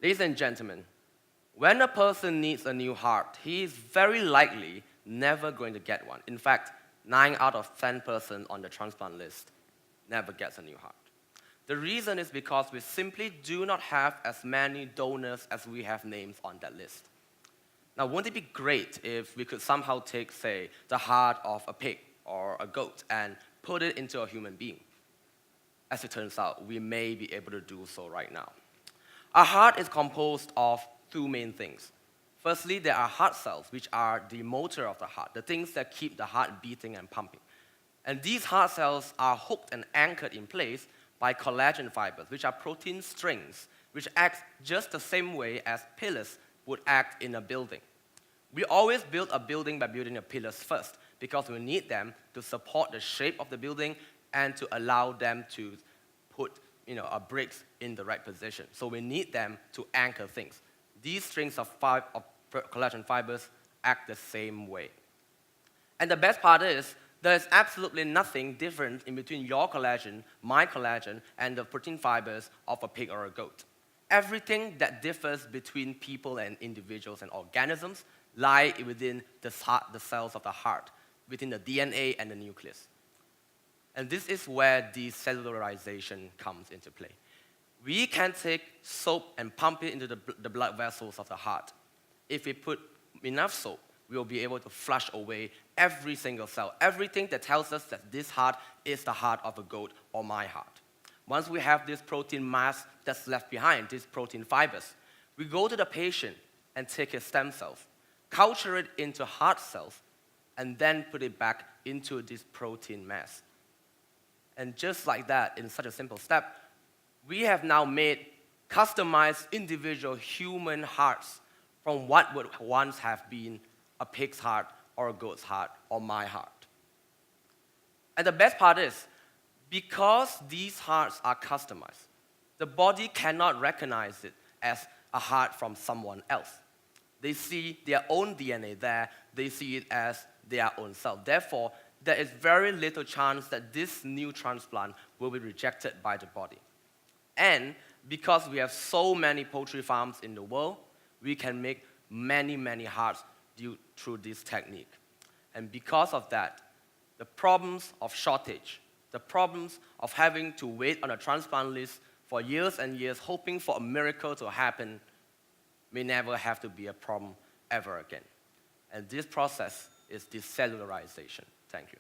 Ladies and gentlemen, when a person needs a new heart, he is very likely never going to get one. In fact, 9 out of 10 persons on the transplant list never gets a new heart. The reason is because we simply do not have as many donors as we have names on that list. Now, wouldn't it be great if we could somehow take, say, the heart of a pig or a goat and put it into a human being? As it turns out, we may be able to do so right now. Our heart is composed of two main things. Firstly, there are heart cells, which are the motor of the heart, the things that keep the heart beating and pumping. And these heart cells are hooked and anchored in place by collagen fibers, which are protein strings, which act just the same way as pillars would act in a building. We always build a building by building the pillars first, because we need them to support the shape of the building and to allow them to put bricks in the right position. So we need them to anchor things. These strings of collagen fibers act the same way. And the best part is, there's absolutely nothing different in between your collagen, my collagen, and the protein fibers of a pig or a goat. Everything that differs between people and individuals and organisms lie within the cells of the heart, within the DNA and the nucleus. And this is where decellularization comes into play. We can take soap and pump it into the blood vessels of the heart. If we put enough soap, we will be able to flush away every single cell, everything that tells us that this heart is the heart of a goat or my heart. Once we have this protein mass that's left behind, these protein fibers, we go to the patient and take his stem cells, culture it into heart cells, and then put it back into this protein mass. And just like that, in such a simple step, we have now made customized individual human hearts from what would once have been a pig's heart or a goat's heart or my heart. And the best part is, because these hearts are customized, the body cannot recognize it as a heart from someone else. They see their own DNA there, they see it as their own cell. Therefore, there is very little chance that this new transplant will be rejected by the body. And because we have so many poultry farms in the world, we can make many, many hearts through this technique. And because of that, the problems of shortage, the problems of having to wait on a transplant list for years and years, hoping for a miracle to happen, may never have to be a problem ever again. And this process is decellularization. Thank you.